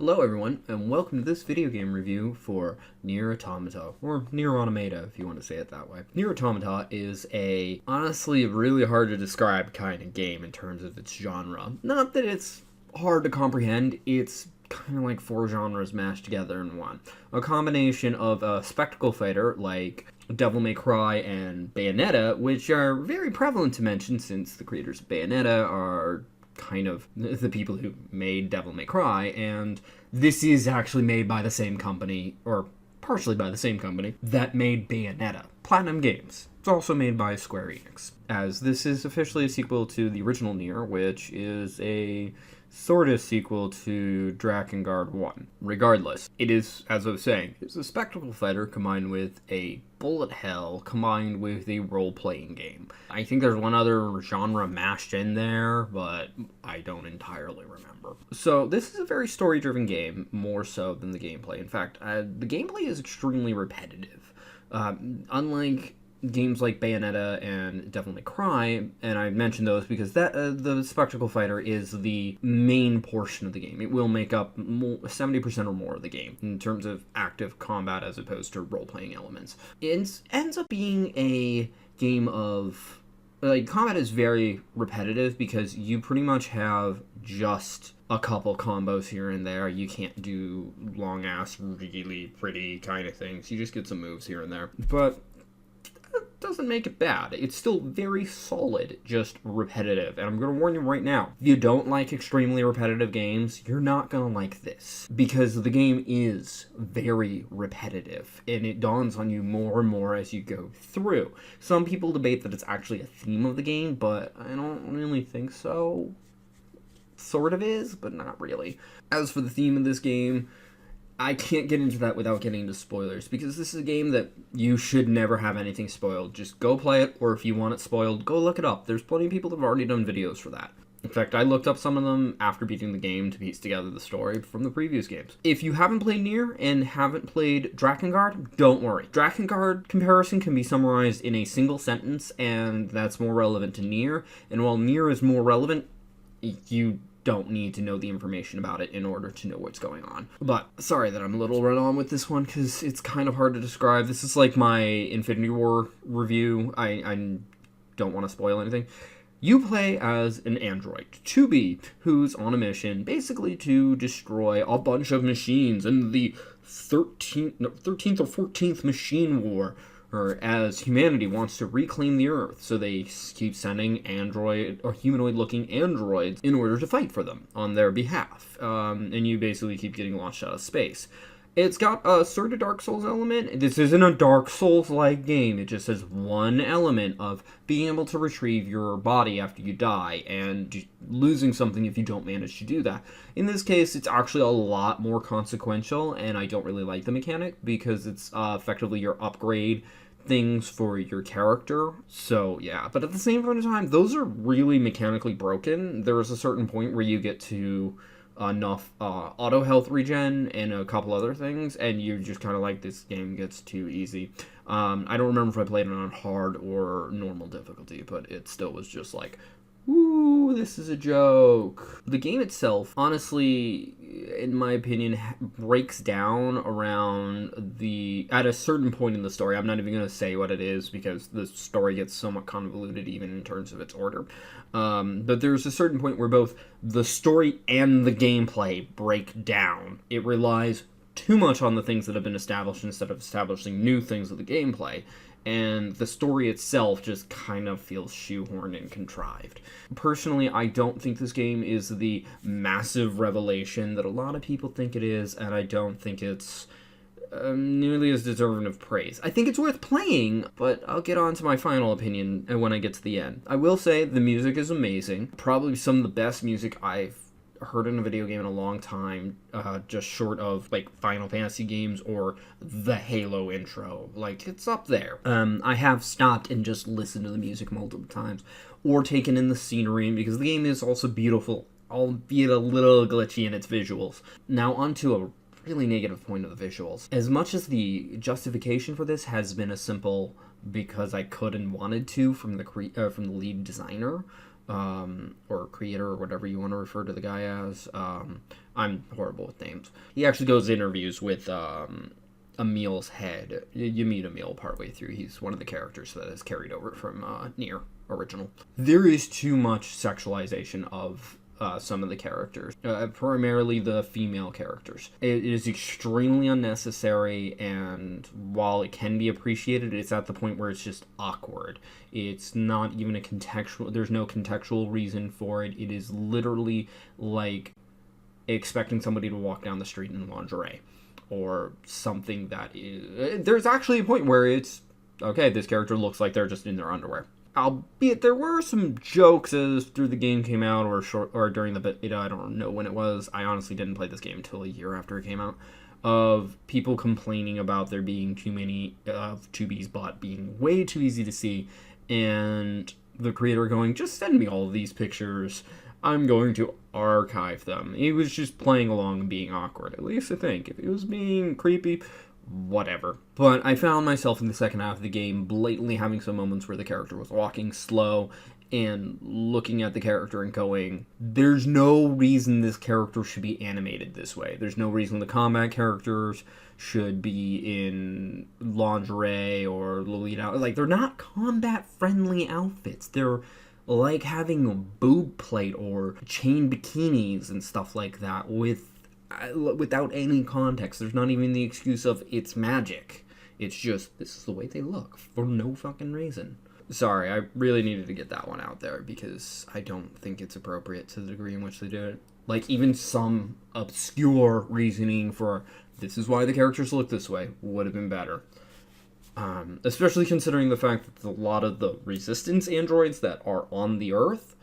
Hello everyone, and welcome to this video game review for NieR Automata, or NieR Automata if you want to say it that way. NieR Automata is a, honestly, really hard to describe kind of game in terms of its genre. Not that it's hard to comprehend, it's kind of like four genres mashed together in one. A combination of a spectacle fighter like Devil May Cry and Bayonetta, which are very prevalent to mention since the creators of Bayonetta are kind of the people who made Devil May Cry, and this is actually made by the same company, or partially by the same company, that made Bayonetta, Platinum Games. It's also made by Square-Enix, as this is officially a sequel to the original NieR, which is a sort of sequel to Drakengard 1. Regardless, it is, as I was saying, it's a spectacle fighter combined with a bullet hell combined with a role-playing game. I think there's one other genre mashed in there, but I don't entirely remember. So this is a very story-driven game, more so than the gameplay. In fact, the gameplay is extremely repetitive. Unlike games like Bayonetta and Devil May Cry, and I mentioned those because the spectacle fighter is the main portion of the game. It will make up 70% or more of the game in terms of active combat as opposed to role-playing elements. It ends up being a game of, like, combat is very repetitive because you pretty much have just a couple combos here and there. You can't do long-ass, really pretty kind of things. You just get some moves here and there. But doesn't make it bad. It's still very solid, just repetitive. And I'm going to warn you right now, if you don't like extremely repetitive games, you're not going to like this. Because the game is very repetitive, and it dawns on you more and more as you go through. Some people debate that it's actually a theme of the game, but I don't really think so. Sort of is, but not really. As for the theme of this game, I can't get into that without getting into spoilers, because this is a game that you should never have anything spoiled. Just go play it, or if you want it spoiled, go look it up. There's plenty of people that have already done videos for that. In fact, I looked up some of them after beating the game to piece together the story from the previous games. If you haven't played NieR and haven't played Drakengard, don't worry. Drakengard comparison can be summarized in a single sentence, and that's more relevant to NieR. And while NieR is more relevant, you don't need to know the information about it in order to know what's going on. But sorry that I'm a little run on with this one, because it's kind of hard to describe. This is like my Infinity War review. I don't want to spoil anything. You play as an android, 2B, who's on a mission basically to destroy a bunch of machines in the 13th or 14th Machine War, or as humanity wants to reclaim the Earth, so they keep sending android or humanoid-looking androids in order to fight for them on their behalf. And you basically keep getting launched out of space. It's got a sort of Dark Souls element. This isn't a Dark Souls-like game. It just has one element of being able to retrieve your body after you die and losing something if you don't manage to do that. In this case, it's actually a lot more consequential, and I don't really like the mechanic because it's effectively your upgrade things for your character. So yeah, but at the same point in time, those are really mechanically broken. There is a certain point where you get to enough auto health regen and a couple other things, and you're just kind of like, this game gets too easy. I don't remember if I played it on hard or normal difficulty, but it still was just like, ooh, this is a joke. The game itself, honestly, in my opinion, breaks down around at a certain point in the story. I'm not even going to say what it is because the story gets somewhat convoluted even in terms of its order. But there's a certain point where both the story and the gameplay break down. It relies too much on the things that have been established instead of establishing new things with the gameplay. And the story itself just kind of feels shoehorned and contrived. Personally, I don't think this game is the massive revelation that a lot of people think it is, and I don't think it's nearly as deserving of praise. I think it's worth playing, but I'll get on to my final opinion when I get to the end. I will say the music is amazing. Probably some of the best music I've heard in a video game in a long time, just short of like Final Fantasy games or the Halo intro. Like, it's up there. I have stopped and just listened to the music multiple times, or taken in the scenery, because the game is also beautiful, albeit a little glitchy in its visuals. Now onto a really negative point of the visuals. As much as the justification for this has been a simple because I could and wanted to from the lead designer, or creator, or whatever you want to refer to the guy as. I'm horrible with names. He actually goes to interviews with Emil's head. You meet Emil partway through. He's one of the characters that is carried over from NieR original. There is too much sexualization of some of the characters, primarily the female characters. It is extremely unnecessary, and while it can be appreciated, it's at the point where it's just awkward. It's not even a contextual, there's no contextual reason for it. It is literally like expecting somebody to walk down the street in lingerie, or something that is... There's actually a point where it's, okay, this character looks like they're just in their underwear. Albeit there were some jokes as through the game came out, or during the beta, I don't know when it was. I honestly didn't play this game until a year after it came out, of people complaining about there being too many of 2B's bot being way too easy to see, and the creator going, just send me all of these pictures. I'm going to archive them. He was just playing along and being awkward, at least I think. If he was being creepy, whatever. But I found myself in the second half of the game blatantly having some moments where the character was walking slow and looking at the character and going, there's no reason this character should be animated this way. There's no reason the combat characters should be in lingerie or Lolita. Like, they're not combat-friendly outfits. They're like having a boob plate or chain bikinis and stuff like that without any context. There's not even the excuse of it's magic. It's just, this is the way they look for no fucking reason. Sorry, I really needed to get that one out there because I don't think it's appropriate to the degree in which they do it. Like, even some obscure reasoning for this is why the characters look this way would have been better. Especially considering the fact that a lot of the resistance androids that are on the Earth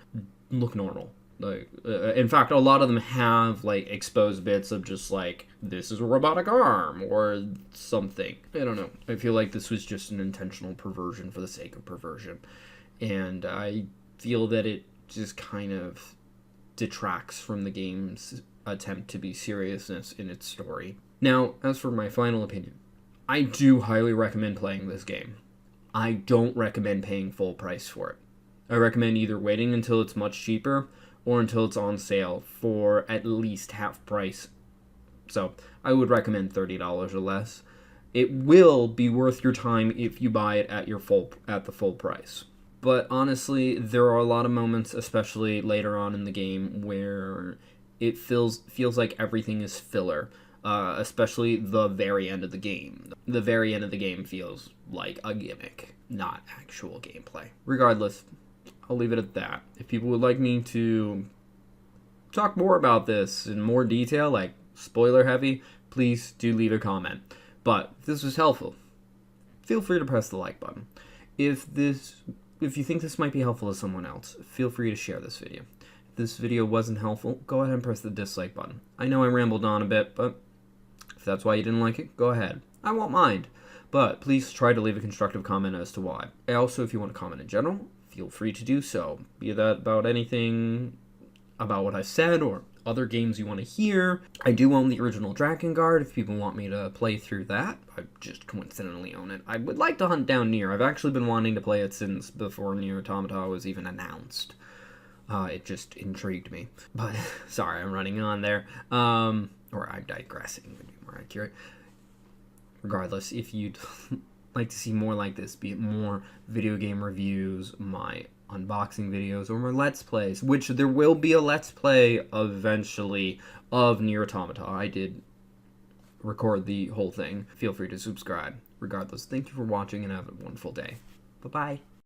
look normal. Like, in fact, a lot of them have like exposed bits of just like, this is a robotic arm or something. I don't know. I feel like this was just an intentional perversion for the sake of perversion, and I feel that it just kind of detracts from the game's attempt to be seriousness in its story. Now, as for my final opinion, I do highly recommend playing this game. I don't recommend paying full price for it. I recommend either waiting until it's much cheaper or until it's on sale for at least half price. So I would recommend $30 or less. It will be worth your time if you buy it at the full price. But honestly, there are a lot of moments, especially later on in the game, where it feels like everything is filler. Especially the very end of the game. The very end of the game feels like a gimmick, not actual gameplay. Regardless, I'll leave it at that. If people would like me to talk more about this in more detail, like spoiler heavy, please do leave a comment. But if this was helpful, feel free to press the like button. If you think this might be helpful to someone else, feel free to share this video. If this video wasn't helpful, go ahead and press the dislike button. I know I rambled on a bit, but if that's why you didn't like it, go ahead. I won't mind. But please try to leave a constructive comment as to why. Also, if you want to comment in general, feel free to do so. Be that about anything about what I said or other games you want to hear. I do own the original Dragon Guard if people want me to play through that. I just coincidentally own it. I would like to hunt down NieR. I've actually been wanting to play it since before NieR Automata was even announced. It just intrigued me. But, sorry, I'm running on there. Or I'm digressing, would be more accurate. Regardless, if you'd like to see more like this, be it more video game reviews, my unboxing videos, or my Let's Plays, which there will be a Let's Play eventually of NieR Automata. I did record the whole thing. Feel free to subscribe. Regardless, thank you for watching and have a wonderful day. Bye-bye.